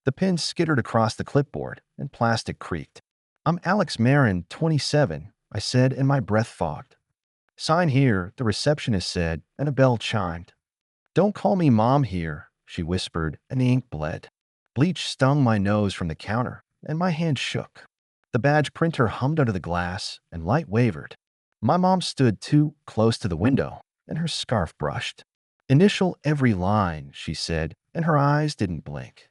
The pen skittered across the clipboard, and plastic creaked. "I'm Alex Marin, 27, I said, and my breath fogged. "Sign here," the receptionist said, and a bell chimed. "Don't call me Mom here," she whispered, and the ink bled. Bleach stung my nose from the counter, and my hand shook. The badge printer hummed under the glass, and light wavered. My mom stood too close to the window, and her scarf brushed. "Initial every line," she said, and her eyes didn't blink.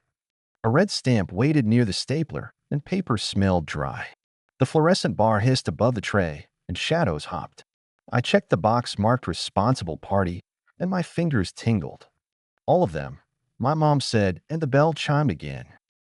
A red stamp waited near the stapler, and paper smelled dry. The fluorescent bar hissed above the tray, and shadows hopped. I checked the box marked Responsible Party, and my fingers tingled. "All of them," my mom said, and the bell chimed again.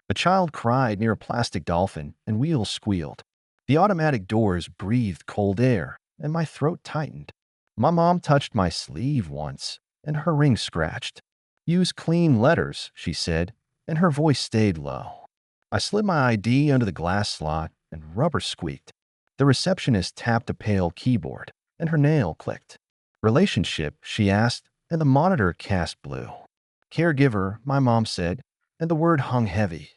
A child cried near a plastic dolphin, and wheels squealed. The automatic doors breathed cold air, and my throat tightened. My mom touched my sleeve once, and her ring scratched. "Use clean letters," she said, and her voice stayed low. I slid my ID under the glass slot, and rubber squeaked. The receptionist tapped a pale keyboard, and her nail clicked. "Relationship?" she asked, and the monitor cast blue. "Caregiver," my mom said, and the word hung heavy.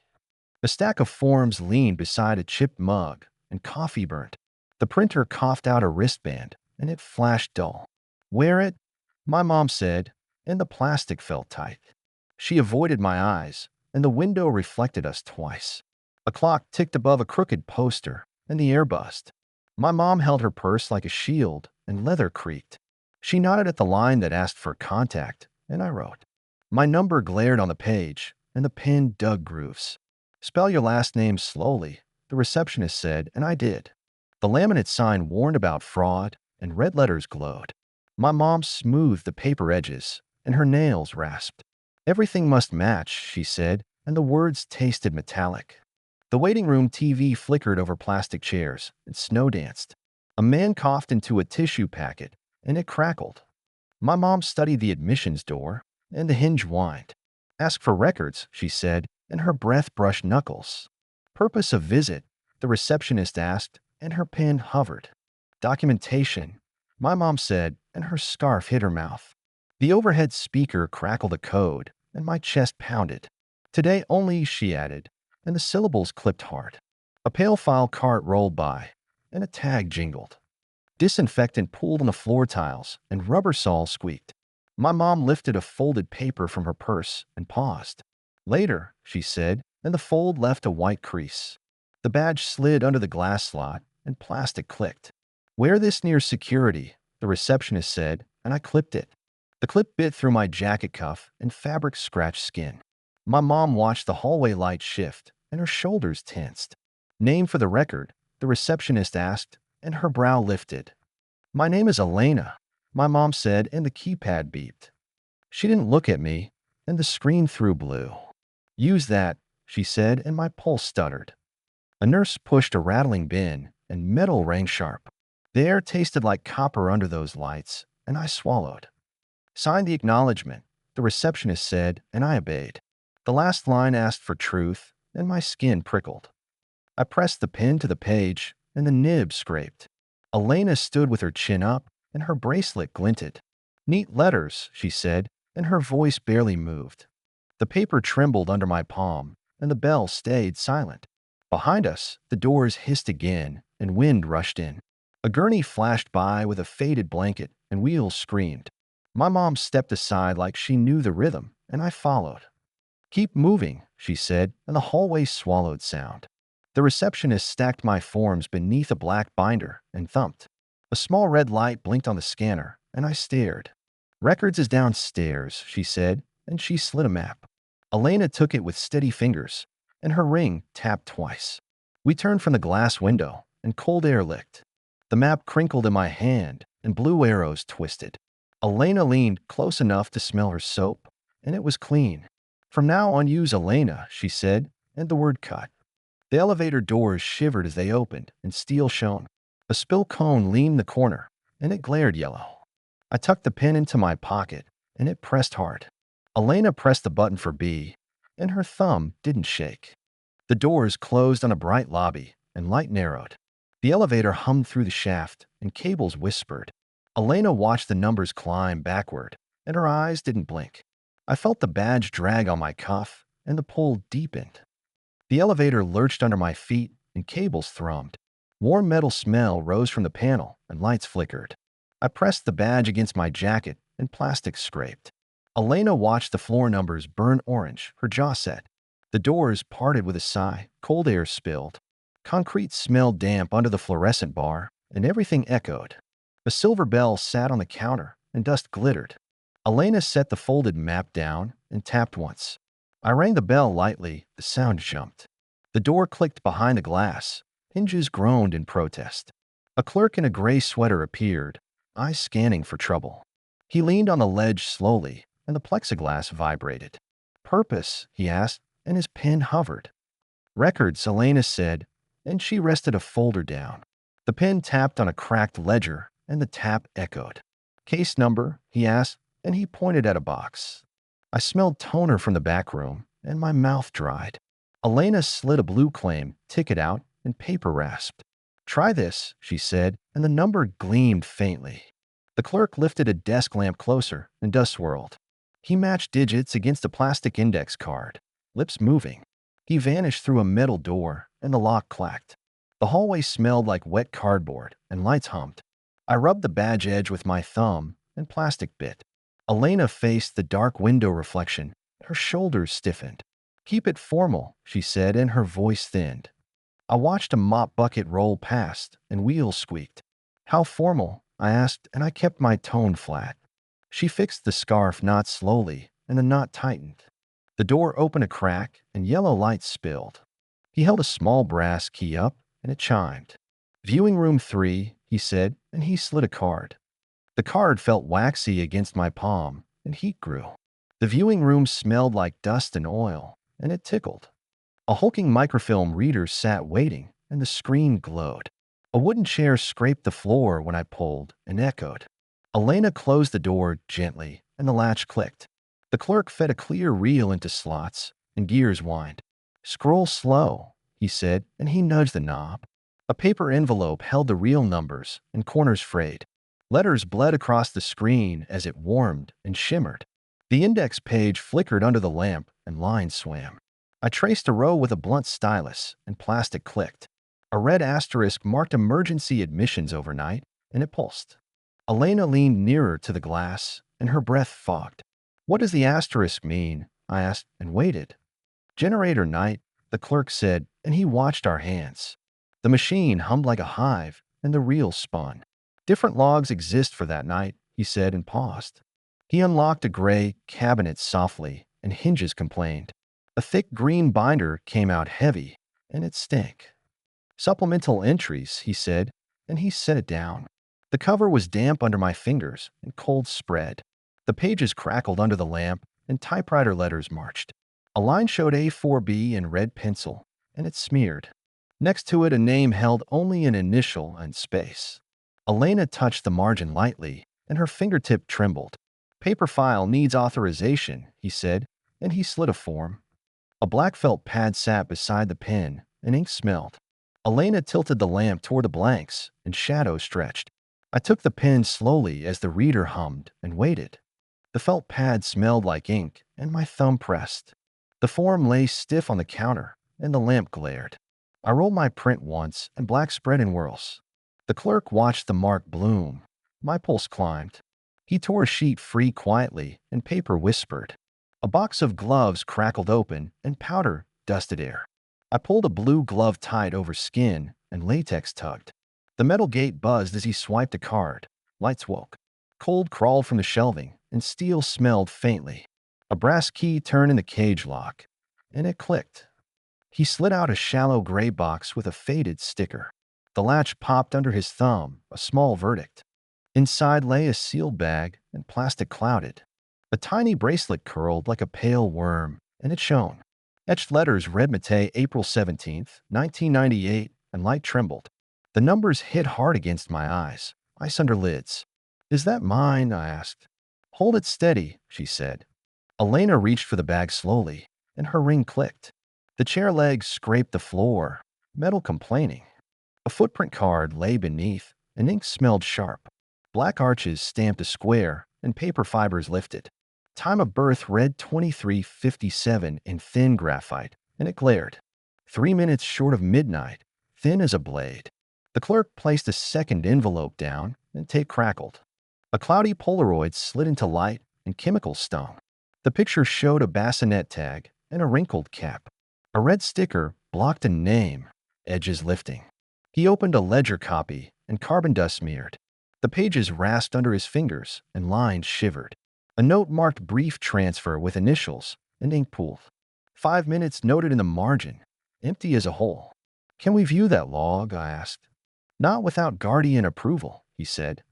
A stack of forms leaned beside a chipped mug, and coffee burnt. The printer coughed out a wristband, and it flashed dull. "Wear it," my mom said, and the plastic felt tight. She avoided my eyes, and the window reflected us twice. A clock ticked above a crooked poster, and the air buzzed. My mom held her purse like a shield, and leather creaked. She nodded at the line that asked for contact, and I wrote. My number glared on the page, and the pen dug grooves. "Spell your last name slowly," the receptionist said, and I did. The laminate sign warned about fraud, and red letters glowed. My mom smoothed the paper edges, and her nails rasped. "Everything must match," she said, and the words tasted metallic. The waiting room TV flickered over plastic chairs, and snow danced. A man coughed into a tissue packet, and it crackled. My mom studied the admissions door, and the hinge whined. "Ask for records," she said, and her breath brushed knuckles. "Purpose of visit?" the receptionist asked, and her pen hovered. "Documentation," my mom said, and her scarf hit her mouth. The overhead speaker crackled a code, and my chest pounded. "Today only," she added, and the syllables clipped hard. A pale file cart rolled by, and a tag jingled. Disinfectant pooled on the floor tiles, and rubber saws squeaked. My mom lifted a folded paper from her purse and paused. "Later," she said, and the fold left a white crease. The badge slid under the glass slot, and plastic clicked. "Wear this near security," the receptionist said, and I clipped it. The clip bit through my jacket cuff, and fabric scratched skin. My mom watched the hallway light shift, and her shoulders tensed. "Name for the record?" the receptionist asked, and her brow lifted. "My name is Elena," my mom said, and the keypad beeped. She didn't look at me, and the screen threw blue. "Use that," she said, and my pulse stuttered. A nurse pushed a rattling bin, and metal rang sharp. The air tasted like copper under those lights, and I swallowed. "Sign the acknowledgement," the receptionist said, and I obeyed. The last line asked for truth, and my skin prickled. I pressed the pen to the page, and the nib scraped. Elena stood with her chin up, and her bracelet glinted. "Neat letters," she said, and her voice barely moved. The paper trembled under my palm, and the bell stayed silent. Behind us, the doors hissed again, and wind rushed in. A gurney flashed by with a faded blanket, and wheels screamed. My mom stepped aside like she knew the rhythm, and I followed. "Keep moving," she said, and the hallway swallowed sound. The receptionist stacked my forms beneath a black binder and thumped. A small red light blinked on the scanner, and I stared. "Records is downstairs," she said, and she slid a map. Elena took it with steady fingers, and her ring tapped twice. We turned from the glass window, and cold air licked. The map crinkled in my hand, and blue arrows twisted. Elena leaned close enough to smell her soap, and it was clean. "From now on, use Elena," she said, and the word cut. The elevator doors shivered as they opened, and steel shone. A spill cone leaned the corner, and it glared yellow. I tucked the pen into my pocket, and it pressed hard. Elena pressed the button for B, and her thumb didn't shake. The doors closed on a bright lobby, and light narrowed. The elevator hummed through the shaft, and cables whispered. Elena watched the numbers climb backward, and her eyes didn't blink. I felt the badge drag on my cuff, and the pull deepened. The elevator lurched under my feet, and cables thrummed. Warm metal smell rose from the panel, and lights flickered. I pressed the badge against my jacket, and plastic scraped. Elena watched the floor numbers burn orange, her jaw set. The doors parted with a sigh, cold air spilled. Concrete smelled damp under the fluorescent bar, and everything echoed. A silver bell sat on the counter, and dust glittered. Elena set the folded map down and tapped once. I rang the bell lightly, the sound jumped. The door clicked behind the glass. Hinges groaned in protest. A clerk in a gray sweater appeared, eyes scanning for trouble. He leaned on the ledge slowly, and the plexiglass vibrated. "Purpose?" he asked, and his pen hovered. "Records," Elena said, and she rested a folder down. The pen tapped on a cracked ledger, and the tap echoed. "Case number?" he asked, and he pointed at a box. I smelled toner from the back room, and my mouth dried. Elena slid a blue claim ticket out, and paper rasped. "Try this," she said, and the number gleamed faintly. The clerk lifted a desk lamp closer, and dust swirled. He matched digits against a plastic index card, lips moving. He vanished through a metal door, and the lock clacked. The hallway smelled like wet cardboard, and lights hummed. I rubbed the badge edge with my thumb, and plastic bit. Elena faced the dark window reflection. Her shoulders stiffened. "Keep it formal," she said, and her voice thinned. I watched a mop bucket roll past, and wheels squeaked. "How formal?" I asked, and I kept my tone flat. She fixed the scarf knot slowly, and the knot tightened. The door opened a crack, and yellow light spilled. He held a small brass key up, and it chimed. "Viewing room 3, he said, and he slid a card. The card felt waxy against my palm, and heat grew. The viewing room smelled like dust and oil, and it tickled. A hulking microfilm reader sat waiting, and the screen glowed. A wooden chair scraped the floor when I pulled, and echoed. Elena closed the door gently, and the latch clicked. The clerk fed a clear reel into slots, and gears whined. "Scroll slow," he said, and he nudged the knob. A paper envelope held the reel numbers, and corners frayed. Letters bled across the screen as it warmed and shimmered. The index page flickered under the lamp, and lines swam. I traced a row with a blunt stylus, and plastic clicked. A red asterisk marked emergency admissions overnight, and it pulsed. Elena leaned nearer to the glass, and her breath fogged. "What does the asterisk mean?" I asked, and waited. "Generator night," the clerk said, and he watched our hands. The machine hummed like a hive, and the reel spun. "Different logs exist for that night," he said, and paused. He unlocked a gray cabinet softly, and hinges complained. A thick green binder came out heavy, and it stank. "Supplemental entries," he said, and he set it down. The cover was damp under my fingers, and cold spread. The pages crackled under the lamp, and typewriter letters marched. A line showed A4B in red pencil, and it smeared. Next to it, a name held only an initial and space. Elena touched the margin lightly, and her fingertip trembled. "Paper file needs authorization," he said, and he slid a form. A black felt pad sat beside the pen, and ink smelled. Elena tilted the lamp toward the blanks, and shadows stretched. I took the pen slowly as the reader hummed, and waited. The felt pad smelled like ink, and my thumb pressed. The form lay stiff on the counter, and the lamp glared. I rolled my print once, and black spread in whirls. The clerk watched the mark bloom. My pulse climbed. He tore a sheet free quietly, and paper whispered. A box of gloves crackled open, and powder dusted air. I pulled a blue glove tight over skin, and latex tugged. The metal gate buzzed as he swiped a card. Lights woke. Cold crawled from the shelving, and steel smelled faintly. A brass key turned in the cage lock, and it clicked. He slid out a shallow gray box with a faded sticker. The latch popped under his thumb, a small verdict. Inside lay a sealed bag, and plastic clouded. A tiny bracelet curled like a pale worm, and it shone. Etched letters read Matei, April 17th, 1998, and light trembled. The numbers hit hard against my eyes, ice under lids. "Is that mine?" I asked. "Hold it steady," she said. Elena reached for the bag slowly, and her ring clicked. The chair legs scraped the floor, metal complaining. A footprint card lay beneath, and ink smelled sharp. Black arches stamped a square, and paper fibers lifted. Time of birth read 23:57 in thin graphite, and it glared. 3 minutes short of midnight, thin as a blade. The clerk placed a second envelope down, and tape crackled. A cloudy Polaroid slid into light, and chemicals stung. The picture showed a bassinet tag and a wrinkled cap. A red sticker blocked a name, edges lifting. He opened a ledger copy, and carbon dust smeared. The pages rasped under his fingers, and lines shivered. A note marked brief transfer with initials and ink pooled. 5 minutes noted in the margin, empty as a hole. Can we view that log? I asked. Not without guardian approval, he said.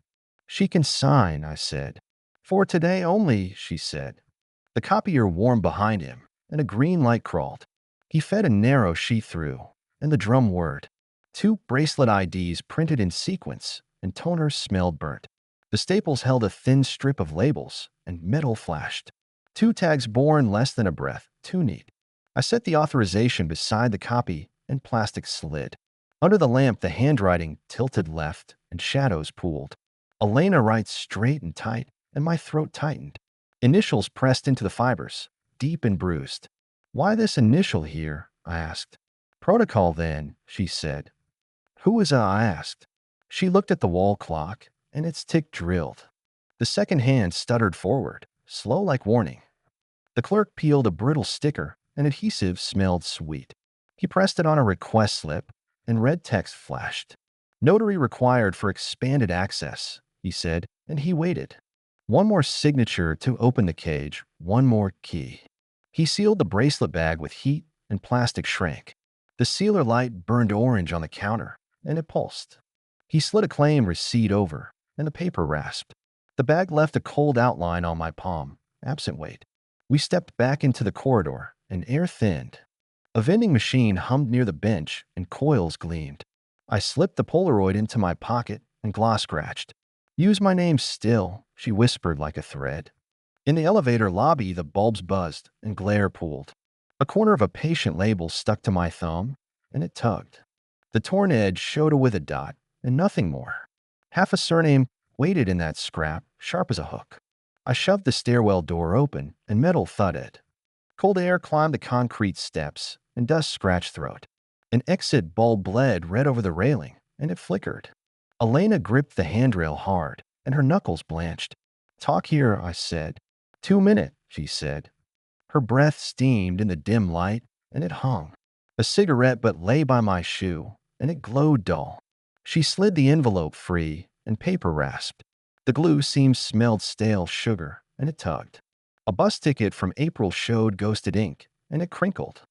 She can sign, I said. For today only, she said. The copier warmed behind him, and a green light crawled. He fed a narrow sheet through, and the drum whirred. 2 bracelet IDs printed in sequence, and toners smelled burnt. The staples held a thin strip of labels, and metal flashed. 2 tags born less than a breath, too neat. I set the authorization beside the copy, and plastic slid. Under the lamp, the handwriting tilted left, and shadows pooled. Elena writes straight and tight, and my throat tightened. Initials pressed into the fibers, deep and bruised. Why this initial here? I asked. Protocol then, she said. Who is I asked. She looked at the wall clock, and its tick drilled. The second hand stuttered forward, slow like warning. The clerk peeled a brittle sticker, and adhesive smelled sweet. He pressed it on a request slip, and red text flashed. Notary required for expanded access, he said, and he waited. One more signature to open the cage, one more key. He sealed the bracelet bag with heat, and plastic shrank. The sealer light burned orange on the counter, and it pulsed. He slid a claim receipt over, and the paper rasped. The bag left a cold outline on my palm, absent weight. We stepped back into the corridor, and air thinned. A vending machine hummed near the bench, and coils gleamed. I slipped the Polaroid into my pocket, and gloss scratched. Use my name still, she whispered like a thread. In the elevator lobby, the bulbs buzzed, and glare pooled. A corner of a patient label stuck to my thumb, and it tugged. The torn edge showed a withered dot, and nothing more. Half a surname waited in that scrap, sharp as a hook. I shoved the stairwell door open, and metal thudded. Cold air climbed the concrete steps, and dust scratched throat. An exit bulb bled red over the railing, and it flickered. Elena gripped the handrail hard, and her knuckles blanched. Talk here, I said. 2 minutes, she said. Her breath steamed in the dim light, and it hung. A cigarette but lay by my shoe, and it glowed dull. She slid the envelope free, and paper rasped. The glue seam smelled stale sugar, and it tugged. A bus ticket from April showed ghosted ink, and it crinkled.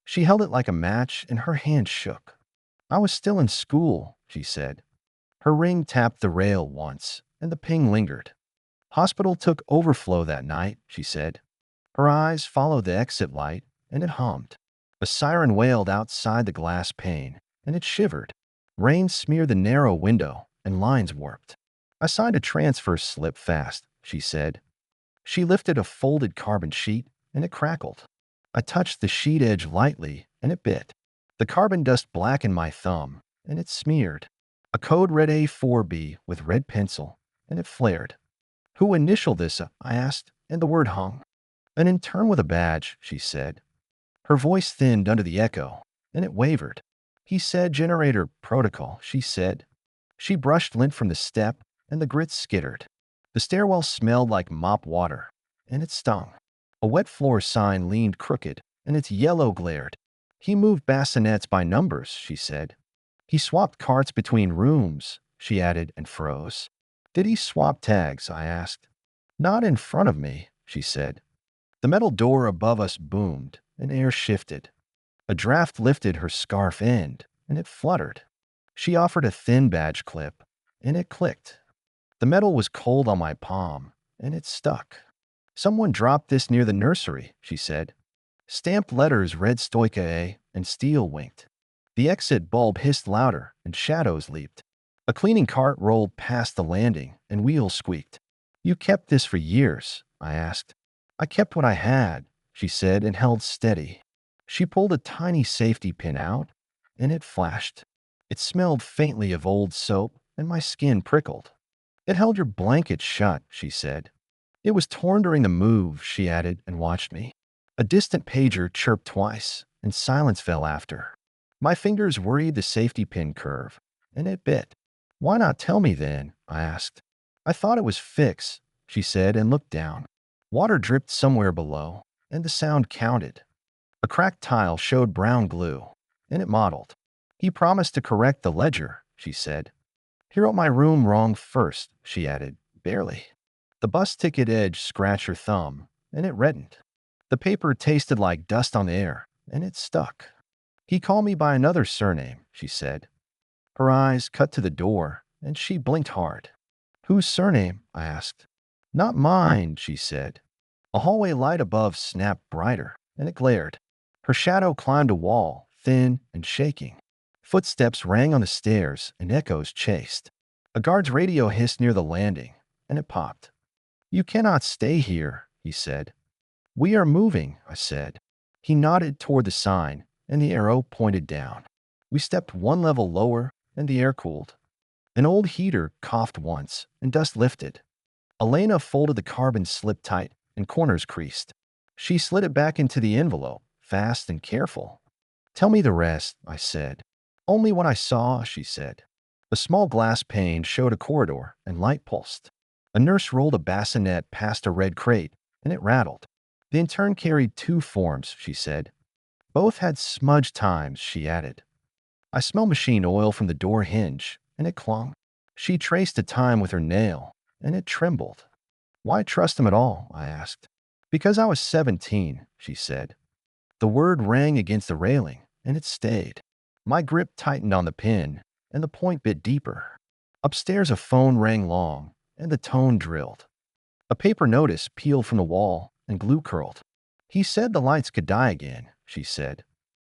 She held it like a match, and her hand shook. I was still in school, she said. Her ring tapped the rail once, and the ping lingered. Hospital took overflow that night, she said. Her eyes followed the exit light, and it hummed. A siren wailed outside the glass pane, and it shivered. Rain smeared the narrow window, and lines warped. I signed a transfer slip fast, she said. She lifted a folded carbon sheet, and it crackled. I touched the sheet edge lightly, and it bit. The carbon dust blackened my thumb, and it smeared. A code read A4B with red pencil, and it flared. Who initialed this? I asked, and the word hung. An intern with a badge, she said. Her voice thinned under the echo, and it wavered. He said generator protocol, she said. She brushed lint from the step, and the grit skittered. The stairwell smelled like mop water, and it stung. A wet floor sign leaned crooked, and its yellow glared. He moved bassinets by numbers, she said. He swapped carts between rooms, she added, and froze. Did he swap tags? I asked. Not in front of me, she said. The metal door above us boomed, and air shifted. A draft lifted her scarf end, and it fluttered. She offered a thin badge clip, and it clicked. The metal was cold on my palm, and it stuck. Someone dropped this near the nursery, she said. Stamped letters read Stoica A, and steel winked. The exit bulb hissed louder, and shadows leaped. A cleaning cart rolled past the landing, and wheels squeaked. You kept this for years, I asked. I kept what I had, she said, and held steady. She pulled a tiny safety pin out, and it flashed. It smelled faintly of old soap, and my skin prickled. It held your blanket shut, she said. It was torn during the move, she added and watched me. A distant pager chirped twice, and silence fell after. My fingers worried the safety pin curve, and it bit. Why not tell me then? I asked. I thought it was fixed, she said and looked down. Water dripped somewhere below, and the sound counted. A cracked tile showed brown glue, and it mottled. He promised to correct the ledger, she said. He wrote my room wrong first, she added, barely. The bus ticket edge scratched her thumb, and it reddened. The paper tasted like dust on the air, and it stuck. He called me by another surname, she said. Her eyes cut to the door, and she blinked hard. Whose surname? I asked. Not mine, she said. A hallway light above snapped brighter, and it glared. Her shadow climbed a wall, thin and shaking. Footsteps rang on the stairs, and echoes chased. A guard's radio hissed near the landing, and it popped. You cannot stay here, he said. We are moving, I said. He nodded toward the sign, and the arrow pointed down. We stepped one level lower, and the air cooled. An old heater coughed once, and dust lifted. Elena folded the carbon slip tight, and corners creased. She slid it back into the envelope, fast and careful. Tell me the rest, I said. Only what I saw, she said. A small glass pane showed a corridor, and light pulsed. A nurse rolled a bassinet past a red crate, and it rattled. The intern carried 2 forms, she said. Both had smudged times, she added. I smelled machine oil from the door hinge, and it clung. She traced a time with her nail, and it trembled. Why trust him at all? I asked. Because I was 17, she said. The word rang against the railing, and it stayed. My grip tightened on the pin, and the point bit deeper. Upstairs a phone rang long, and the tone drilled. A paper notice peeled from the wall, and glue curled. He said the lights could die again, she said.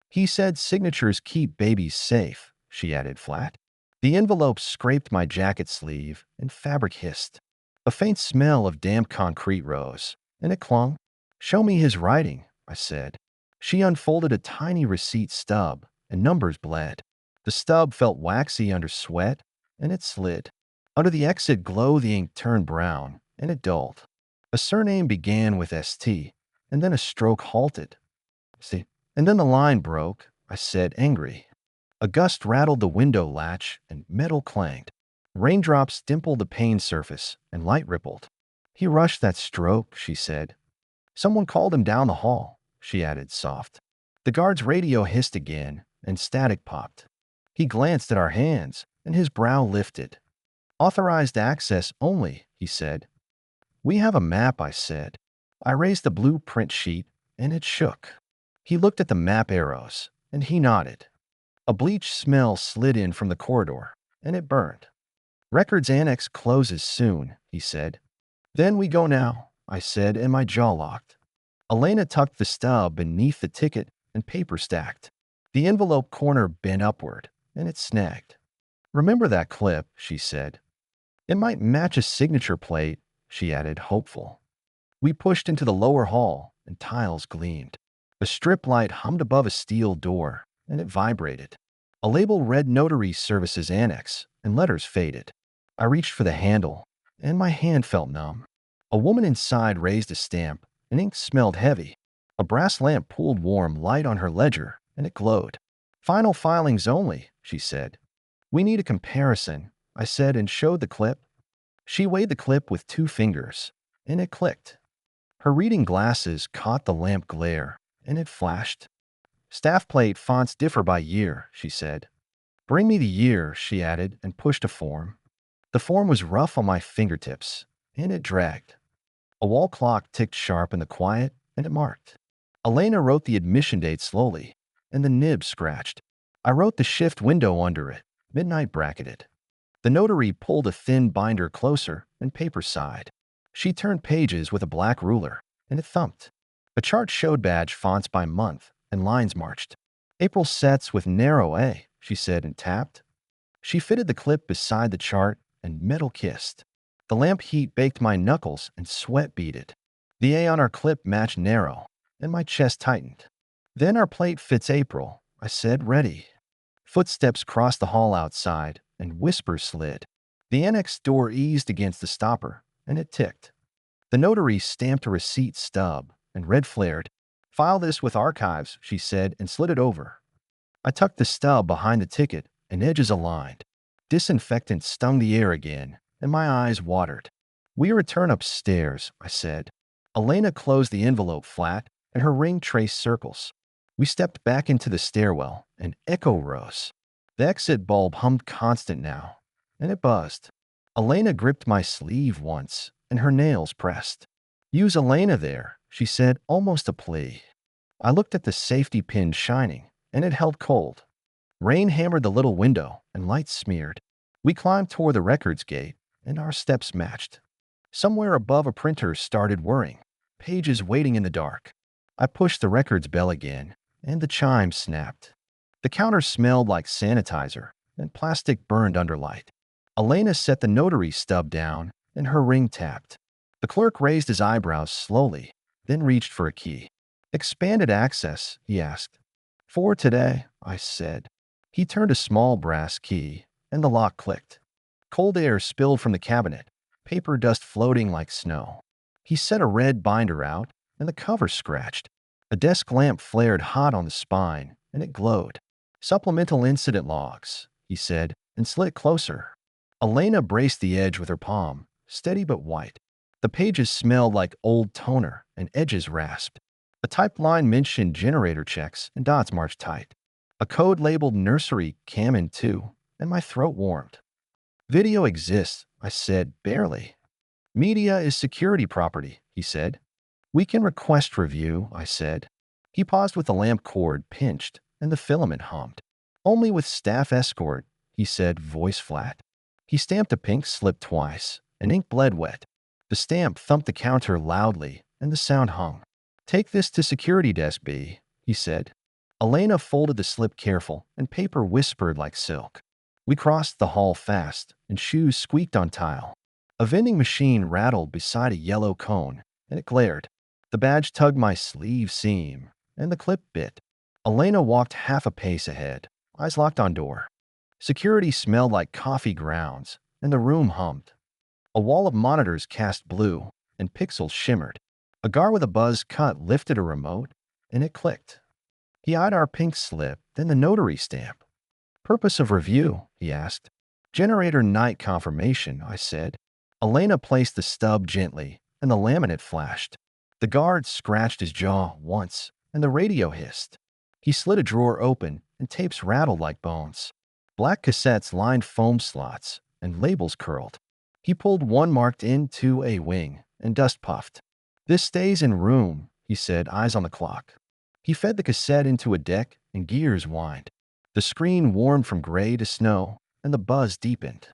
He said signatures keep babies safe, she added flat. The envelope scraped my jacket sleeve, and fabric hissed. A faint smell of damp concrete rose, and it clung. Show me his writing, I said. She unfolded a tiny receipt stub, and numbers bled. The stub felt waxy under sweat, and it slid. Under the exit glow the ink turned brown, and it dulled. A surname began with ST, and then a stroke halted. See, and then the line broke, I said, angry. A gust rattled the window latch, and metal clanged. Raindrops dimpled the pane surface, and light rippled. He rushed that stroke, she said. Someone called him down the hall, she added, soft. The guard's radio hissed again, and static popped. He glanced at our hands, and his brow lifted. Authorized access only, he said. We have a map, I said. I raised the blueprint sheet, and it shook. He looked at the map arrows, and he nodded. A bleach smell slid in from the corridor, and it burned. Records Annex closes soon, he said. Then we go now, I said, and my jaw locked. Elena tucked the stub beneath the ticket, and paper stacked. The envelope corner bent upward, and it snagged. Remember that clip, she said. It might match a signature plate, she added, hopeful. We pushed into the lower hall, and tiles gleamed. A strip light hummed above a steel door, and it vibrated. A label read Notary Services Annex, and letters faded. I reached for the handle, and my hand felt numb. A woman inside raised a stamp, and ink smelled heavy. A brass lamp pooled warm light on her ledger, and it glowed. Final filings only, she said. We need a comparison, I said, and showed the clip. She weighed the clip with 2 fingers, and it clicked. Her reading glasses caught the lamp glare, and it flashed. Staff plate fonts differ by year, she said. Bring me the year, she added, and pushed a form. The form was rough on my fingertips, and it dragged. A wall clock ticked sharp in the quiet, and it marked. Elena wrote the admission date slowly, and the nib scratched. I wrote the shift window under it, midnight bracketed. The notary pulled a thin binder closer, and paper sighed. She turned pages with a black ruler, and it thumped. A chart showed badge fonts by month, and lines marched. April sets with narrow A, she said, and tapped. She fitted the clip beside the chart, and metal kissed. The lamp heat baked my knuckles, and sweat beaded. The A on our clip matched narrow, and my chest tightened. Then our plate fits April, I said, ready. Footsteps crossed the hall outside, and whispers slid. The annex door eased against the stopper, and it ticked. The notary stamped a receipt stub, and red flared. "File this with archives," she said, and slid it over. I tucked the stub behind the ticket, and edges aligned. Disinfectant stung the air again, and my eyes watered. "We return upstairs," I said. Elena closed the envelope flat, and her ring traced circles. We stepped back into the stairwell, and echo rose. The exit bulb hummed constant now, and it buzzed. Elena gripped my sleeve once, and her nails pressed. "Use Elena there," she said, almost a plea. I looked at the safety pin shining, and it held cold. Rain hammered the little window, and light smeared. We climbed toward the records gate, and our steps matched. Somewhere above, a printer started whirring, pages waiting in the dark. I pushed the records bell again, and the chime snapped. The counter smelled like sanitizer, and plastic burned under light. Elena set the notary stub down, and her ring tapped. The clerk raised his eyebrows slowly, then reached for a key. "Expanded access?" he asked. "For today," I said. He turned a small brass key, and the lock clicked. Cold air spilled from the cabinet, paper dust floating like snow. He set a red binder out, and the cover scratched. A desk lamp flared hot on the spine, and it glowed. "Supplemental incident logs," he said, and slid closer. Elena braced the edge with her palm, steady but white. The pages smelled like old toner, and edges rasped. A typed line mentioned generator checks, and dots marched tight. A code labeled nursery cam in 2, and my throat warmed. "Video exists," I said, barely. "Media is security property," he said. "We can request review," I said. He paused with the lamp cord pinched, and the filament hummed. "Only with staff escort," he said, voice flat. He stamped a pink slip twice, and ink bled wet. The stamp thumped the counter loudly, and the sound hung. "Take this to security desk B," he said. Elena folded the slip careful, and paper whispered like silk. We crossed the hall fast, and shoes squeaked on tile. A vending machine rattled beside a yellow cone, and it glared. The badge tugged my sleeve seam, and the clip bit. Elena walked half a pace ahead, eyes locked on door. Security smelled like coffee grounds, and the room hummed. A wall of monitors cast blue, and pixels shimmered. A guard with a buzz cut lifted a remote, and it clicked. He eyed our pink slip, then the notary stamp. "Purpose of review?" he asked. "Generator night confirmation," I said. Elena placed the stub gently, and the laminate flashed. The guard scratched his jaw once, and the radio hissed. He slid a drawer open, and tapes rattled like bones. Black cassettes lined foam slots, and labels curled. He pulled one marked into a wing, and dust puffed. "This stays in room," he said, eyes on the clock. He fed the cassette into a deck, and gears whined. The screen warmed from gray to snow, and the buzz deepened.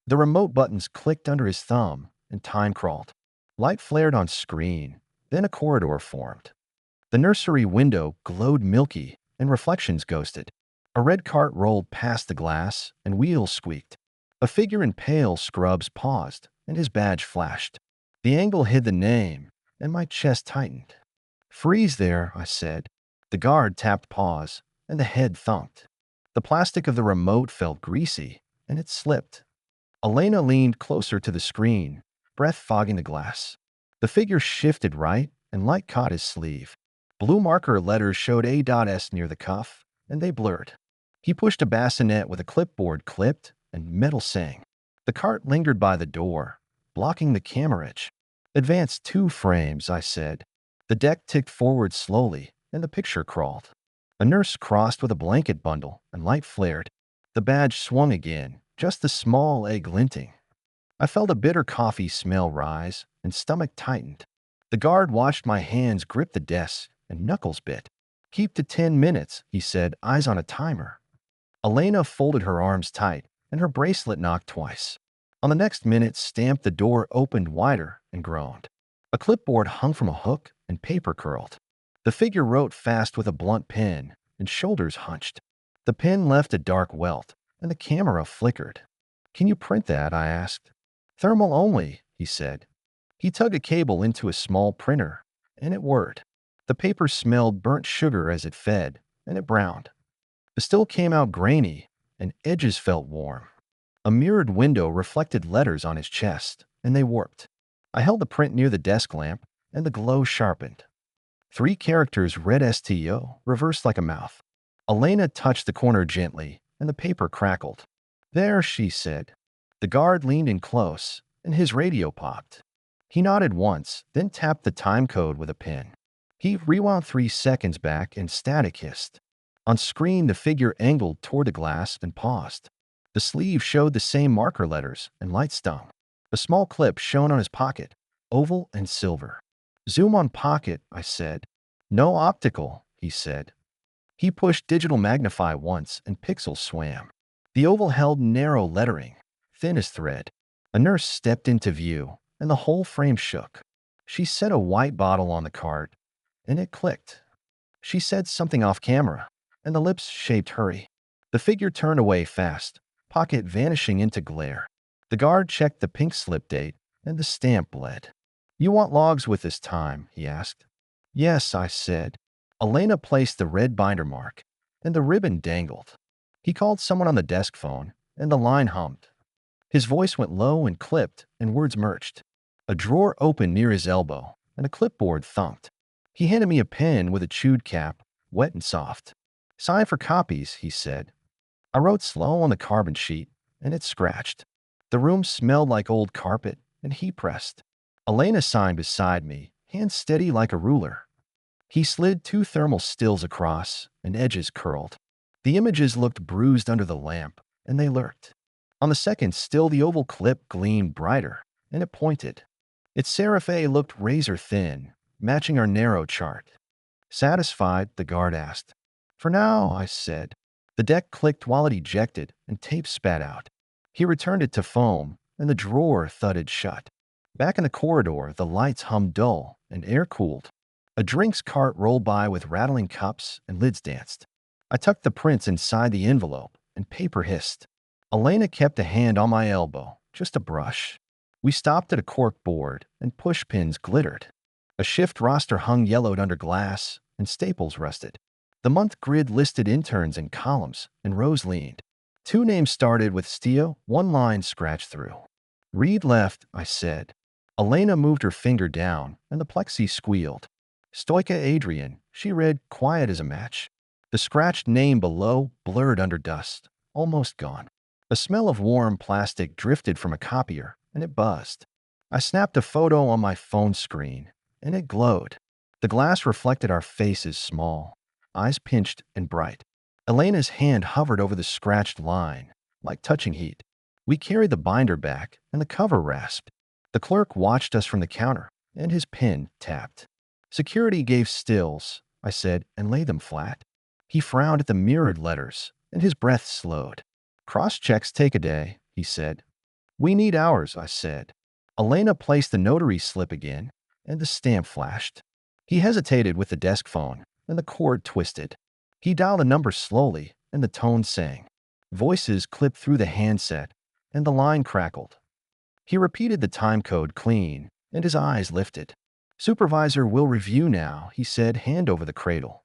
The remote buttons clicked under his thumb, and time crawled. Light flared on screen, then a corridor formed. The nursery window glowed milky, and reflections ghosted. A red cart rolled past the glass, and wheels squeaked. A figure in pale scrubs paused, and his badge flashed. The angle hid the name, and my chest tightened. "Freeze there," I said. The guard tapped pause, and the head thunked. The plastic of the remote felt greasy, and it slipped. Elena leaned closer to the screen, breath fogging the glass. The figure shifted right, and light caught his sleeve. Blue marker letters showed A.S near the cuff, and they blurred. He pushed a bassinet with a clipboard clipped, and metal sang. The cart lingered by the door, blocking the camera. "Advance 2 frames," I said. The deck ticked forward slowly, and the picture crawled. A nurse crossed with a blanket bundle, and light flared. The badge swung again, just the small egg glinting. I felt a bitter coffee smell rise, and stomach tightened. The guard watched my hands grip the desk, and knuckles bit. "Keep to 10 minutes," he said, eyes on a timer. Elena folded her arms tight, and her bracelet knocked twice. On the next minute, stamped, the door opened wider and groaned. A clipboard hung from a hook, and paper curled. The figure wrote fast with a blunt pen, and shoulders hunched. The pen left a dark welt, and the camera flickered. "Can you print that?" I asked. "Thermal only," he said. He tugged a cable into a small printer, and it whirred. The paper smelled burnt sugar as it fed, and it browned. The still came out grainy, and edges felt warm. A mirrored window reflected letters on his chest, and they warped. I held the print near the desk lamp, and the glow sharpened. 3 characters read STO, reversed like a mouth. Elena touched the corner gently, and the paper crackled. There, she said. The guard leaned in close, and his radio popped. He nodded once, then tapped the time code with a pen. He rewound 3 seconds back, and static hissed. On screen, the figure angled toward the glass and paused. The sleeve showed the same marker letters, and light stung. A small clip shone on his pocket, oval and silver. Zoom on pocket, I said. No optical, he said. He pushed digital magnify once, and pixels swam. The oval held narrow lettering, thin as thread. A nurse stepped into view, and the whole frame shook. She set a white bottle on the cart, and it clicked. She said something off camera, and the lips shaped hurry. The figure turned away fast, pocket vanishing into glare. The guard checked the pink slip date, and the stamp bled. You want logs with this time? He asked. Yes, I said. Elena placed the red binder mark, and the ribbon dangled. He called someone on the desk phone, and the line hummed. His voice went low and clipped, and words merged. A drawer opened near his elbow, and a clipboard thumped. He handed me a pen with a chewed cap, wet and soft. Sign for copies, he said. I wrote slow on the carbon sheet, and it scratched. The room smelled like old carpet, and he pressed. Elena signed beside me, hands steady like a ruler. He slid 2 thermal stills across, and edges curled. The images looked bruised under the lamp, and they lurked. On the second still, the oval clip gleamed brighter, and it pointed. Its serif A looked razor thin, matching our narrow chart. Satisfied, the guard asked. For now, I said. The deck clicked while it ejected, and tape spat out. He returned it to foam, and the drawer thudded shut. Back in the corridor, the lights hummed dull, and air cooled. A drinks cart rolled by with rattling cups, and lids danced. I tucked the prints inside the envelope, and paper hissed. Elena kept a hand on my elbow, just a brush. We stopped at a cork board, and push pins glittered. A shift roster hung yellowed under glass, and staples rusted. The month grid listed interns in columns, and rows leaned. 2 names started with STIO, 1 line scratched through. Read left, I said. Elena moved her finger down, and the plexi squealed. Stoica Adrian, she read, quiet as a match. The scratched name below blurred under dust, almost gone. A smell of warm plastic drifted from a copier, and it buzzed. I snapped a photo on my phone screen, and it glowed. The glass reflected our faces small, eyes pinched and bright. Elena's hand hovered over the scratched line, like touching heat. We carried the binder back, and the cover rasped. The clerk watched us from the counter, and his pen tapped. Security gave stills, I said, and laid them flat. He frowned at the mirrored letters, and his breath slowed. Cross-checks take a day, he said. We need hours, I said. Elena placed the notary slip again, and the stamp flashed. He hesitated with the desk phone, and the cord twisted. He dialed a number slowly, and the tone sang. Voices clipped through the handset, and the line crackled. He repeated the time code clean, and his eyes lifted. Supervisor will review now, he said, hand over the cradle.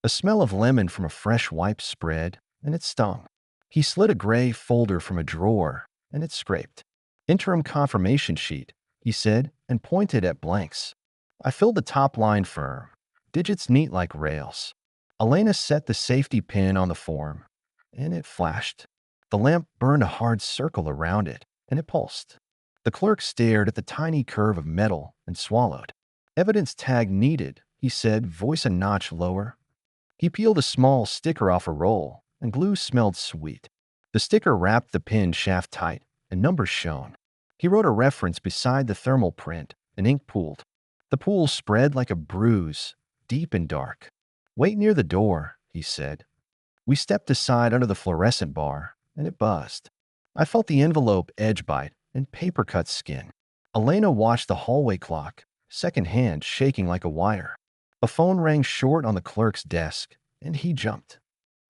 A smell of lemon from a fresh wipe spread, and it stung. He slid a gray folder from a drawer, and it scraped. Interim confirmation sheet, he said, and pointed at blanks. I filled the top line firm, digits neat like rails. Elena set the safety pin on the form, and it flashed. The lamp burned a hard circle around it, and it pulsed. The clerk stared at the tiny curve of metal and swallowed. Evidence tag needed, he said, voice a notch lower. He peeled a small sticker off a roll, and glue smelled sweet. The sticker wrapped the pin shaft tight, and numbers shone. He wrote a reference beside the thermal print, and ink pooled. The pool spread like a bruise, deep and dark. Wait near the door, he said. We stepped aside under the fluorescent bar, and it buzzed. I felt the envelope edge bite and paper cut skin. Elena watched the hallway clock, second hand shaking like a wire. A phone rang short on the clerk's desk, and he jumped.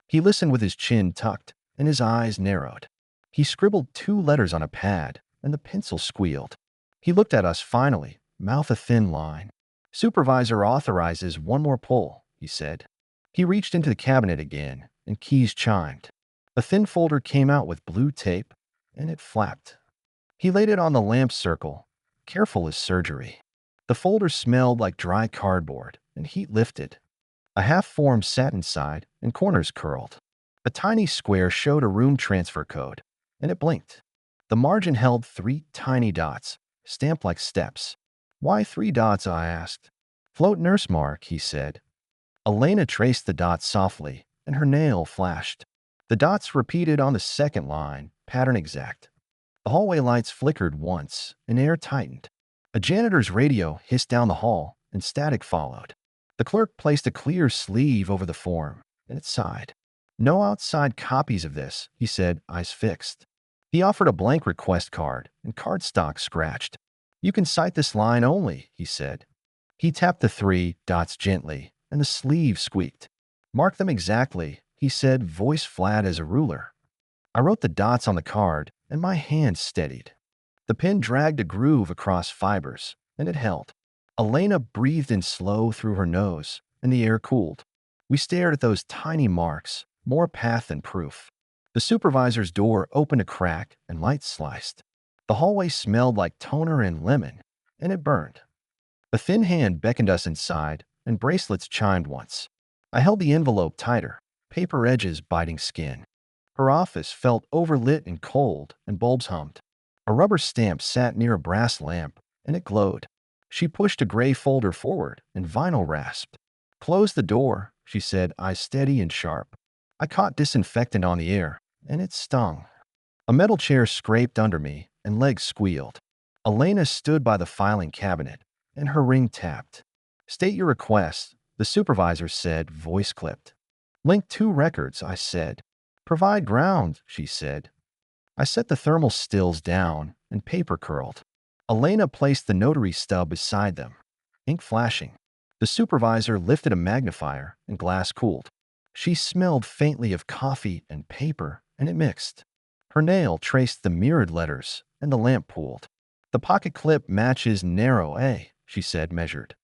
He listened with his chin tucked, and his eyes narrowed. He scribbled 2 letters on a pad, and the pencil squealed. He looked at us finally, mouth a thin line. Supervisor authorizes 1 more pull, he said. He reached into the cabinet again, and keys chimed. A thin folder came out with blue tape, and it flapped. He laid it on the lamp circle, careful as surgery. The folder smelled like dry cardboard, and heat lifted. A half-formed sat inside, and corners curled. A tiny square showed a room transfer code, and it blinked. The margin held 3 tiny dots, stamped like steps. "Why 3 dots?" I asked. "Float nurse mark," he said. Elena traced the dots softly, and her nail flashed. The dots repeated on the second line, pattern exact. The hallway lights flickered once, and air tightened. A janitor's radio hissed down the hall, and static followed. The clerk placed a clear sleeve over the form, and it sighed. "No outside copies of this," he said, eyes fixed. He offered a blank request card, and cardstock scratched. "You can cite this line only," he said. He tapped the 3 dots gently, and the sleeve squeaked. "Mark them exactly," he said, voice flat as a ruler. I wrote the dots on the card, and my hand steadied. The pen dragged a groove across fibers, and it held. Elena breathed in slow through her nose, and the air cooled. We stared at those tiny marks, more path than proof. The supervisor's door opened a crack, and light sliced. The hallway smelled like toner and lemon, and it burned. A thin hand beckoned us inside, and bracelets chimed once. I held the envelope tighter, paper edges biting skin. Her office felt overlit and cold, and bulbs hummed. A rubber stamp sat near a brass lamp, and it glowed. She pushed a gray folder forward, and vinyl rasped. "Close the door," she said, eyes steady and sharp. I caught disinfectant on the air, and it stung. A metal chair scraped under me, and legs squealed. Elena stood by the filing cabinet, and her ring tapped. "State your request," the supervisor said, voice clipped. "Link 2 records," I said. "Provide ground," she said. I set the thermal stills down, and paper curled. Elena placed the notary stub beside them, ink flashing. The supervisor lifted a magnifier, and glass cooled. She smelled faintly of coffee and paper, and it mixed. Her nail traced the mirrored letters, and the lamp pooled. "The pocket clip matches narrow A," she said, measured.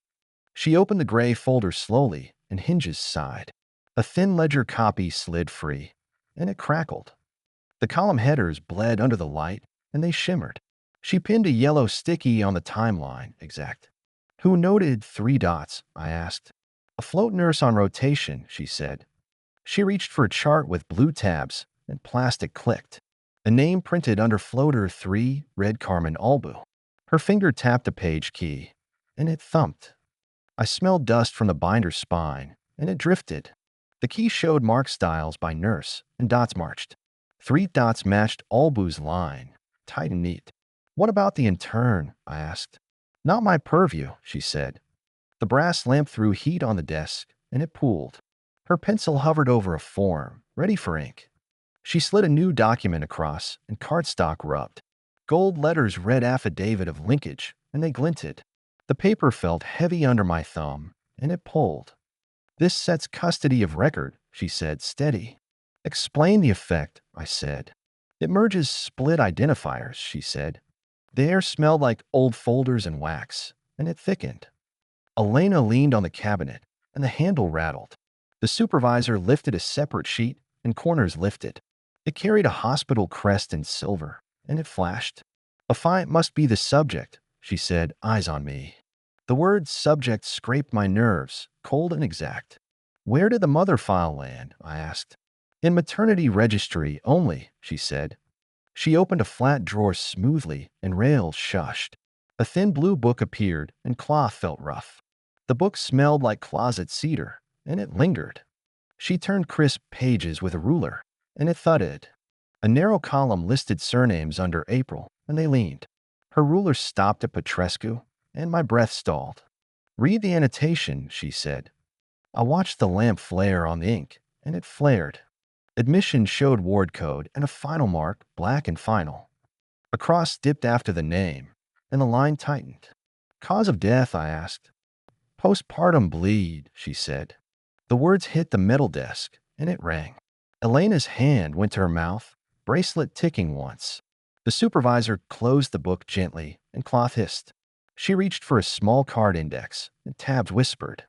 She opened the gray folder slowly, and hinges sighed. A thin ledger copy slid free, and it crackled. The column headers bled under the light, and they shimmered. She pinned a yellow sticky on the timeline, exact. "Who noted 3 dots?" I asked. "A float nurse on rotation," she said. She reached for a chart with blue tabs, and plastic clicked. A name printed under floater 3 read Carmen Albu. Her finger tapped a page key, and it thumped. I smelled dust from the binder's spine, and it drifted. The key showed mark styles by nurse, and dots marched. 3 dots matched Albu's line, tight and neat. "What about the intern?" I asked. "Not my purview," she said. The brass lamp threw heat on the desk, and it pooled. Her pencil hovered over a form, ready for ink. She slid a new document across, and cardstock rubbed. Gold letters read affidavit of linkage, and they glinted. The paper felt heavy under my thumb, and it pulled. "This sets custody of record," she said, steady. "Explain the effect," I said. "It merges split identifiers," she said. The air smelled like old folders and wax, and it thickened. Elena leaned on the cabinet, and the handle rattled. The supervisor lifted a separate sheet, and corners lifted. It carried a hospital crest in silver, and it flashed. "A fine must be the subject," she said, eyes on me. The word subject scraped my nerves, cold and exact. "Where did the mother file land?" I asked. "In maternity registry only," she said. She opened a flat drawer smoothly, and rails shushed. A thin blue book appeared, and cloth felt rough. The book smelled like closet cedar, and it lingered. She turned crisp pages with a ruler, and it thudded. A narrow column listed surnames under April, and they leaned. Her ruler stopped at Petrescu, and my breath stalled. "Read the annotation," she said. I watched the lamp flare on the ink, and it flared. Admission showed ward code and a final mark, black and final. A cross dipped after the name, and the line tightened. "Cause of death?" I asked. "Postpartum bleed," she said. The words hit the metal desk, and it rang. Elena's hand went to her mouth, bracelet ticking once. The supervisor closed the book gently, and cloth hissed. She reached for a small card index, and tabs whispered.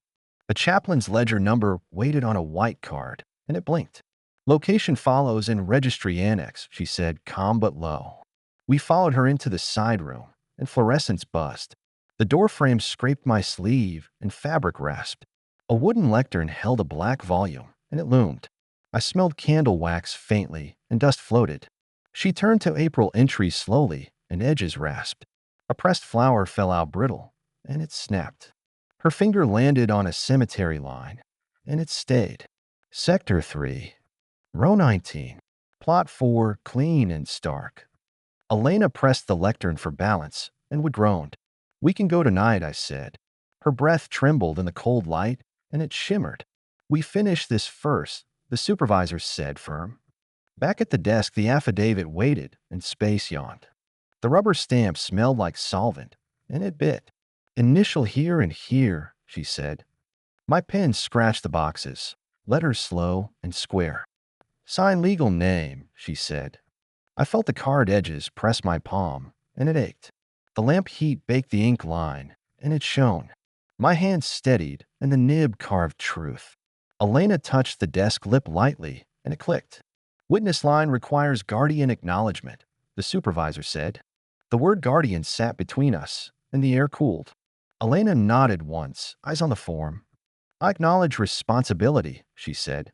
A chaplain's ledger number waited on a white card, and it blinked. "Location follows in registry annex," she said, calm but low. We followed her into the side room, and fluorescence buzzed. The doorframe scraped my sleeve, and fabric rasped. A wooden lectern held a black volume, and it loomed. I smelled candle wax faintly, and dust floated. She turned to April entries slowly, and edges rasped. A pressed flower fell out brittle, and it snapped. Her finger landed on a cemetery line, and it stayed. Sector 3, Row 19. Plot 4, clean and stark. Elena pressed the lectern for balance, and we groaned. "We can go tonight," I said. Her breath trembled in the cold light, and it shimmered. "We finish this first," the supervisor said, firm. Back at the desk, the affidavit waited, and space yawned. The rubber stamp smelled like solvent, and it bit. "Initial here and here," she said. My pen scratched the boxes, letters slow and square. "Sign legal name," she said. I felt the card edges press my palm, and it ached. The lamp heat baked the ink line, and it shone. My hand steadied, and the nib carved truth. Elena touched the desk lip lightly, and it clicked. "Witness line requires guardian acknowledgement," the supervisor said. The word guardian sat between us, and the air cooled. Elena nodded once, eyes on the form. "I acknowledge responsibility," she said.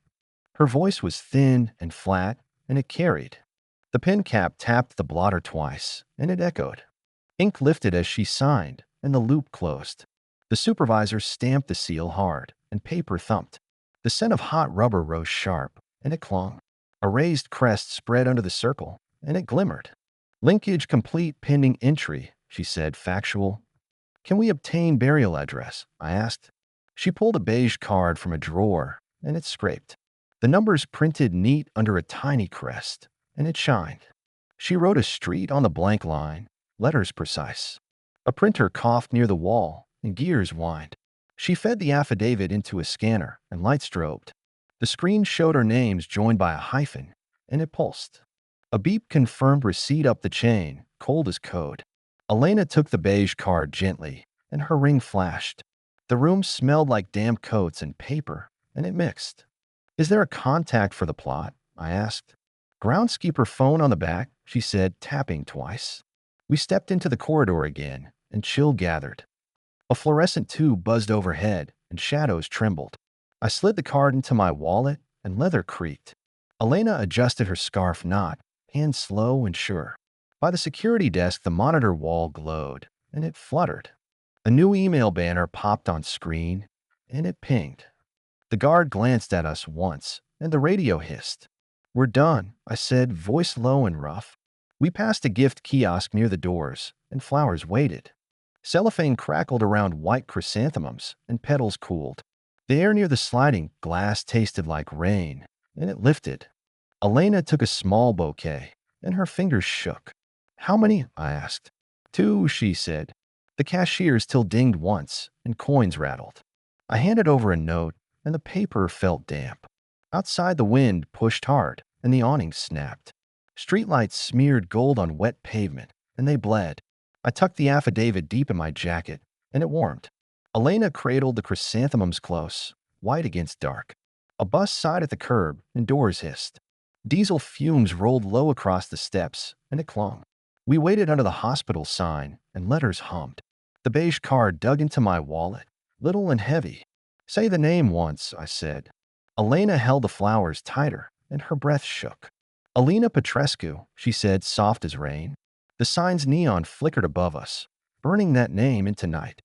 Her voice was thin and flat, and it carried. The pen cap tapped the blotter twice, and it echoed. Ink lifted as she signed, and the loop closed. The supervisor stamped the seal hard, and paper thumped. The scent of hot rubber rose sharp, and it clung. A raised crest spread under the circle, and it glimmered. "Linkage complete pending entry," she said, factual. "Can we obtain burial address?" I asked. She pulled a beige card from a drawer, and it scraped. The numbers printed neat under a tiny crest, and it shined. She wrote a street on the blank line, letters precise. A printer coughed near the wall, and gears whined. She fed the affidavit into a scanner, and light strobed. The screen showed our names joined by a hyphen, and it pulsed. A beep confirmed receipt up the chain, cold as code. Elena took the beige card gently, and her ring flashed. The room smelled like damp coats and paper, and it mixed. "Is there a contact for the plot?" I asked. "Groundskeeper phone on the back," she said, tapping twice. We stepped into the corridor again, and chill gathered. A fluorescent tube buzzed overhead, and shadows trembled. I slid the card into my wallet, and leather creaked. Elena adjusted her scarf knot, hands slow and sure. By the security desk, the monitor wall glowed, and it fluttered. A new email banner popped on screen, and it pinged. The guard glanced at us once, and the radio hissed. "We're done," I said, voice low and rough. We passed a gift kiosk near the doors, and flowers waited. Cellophane crackled around white chrysanthemums, and petals cooled. The air near the sliding glass tasted like rain, and it lifted. Elena took a small bouquet, and her fingers shook. "How many?" I asked. "2," she said. The cashier's till dinged once, and coins rattled. I handed over a note, and the paper felt damp. Outside, the wind pushed hard, and the awning snapped. Streetlights smeared gold on wet pavement, and they bled. I tucked the affidavit deep in my jacket, and it warmed. Elena cradled the chrysanthemums close, white against dark. A bus sighed at the curb, and doors hissed. Diesel fumes rolled low across the steps, and it clung. We waited under the hospital sign, and letters hummed. The beige card dug into my wallet, little and heavy. "Say the name once," I said. Elena held the flowers tighter, and her breath shook. "Alina Petrescu," she said, soft as rain. The sign's neon flickered above us, burning that name into night.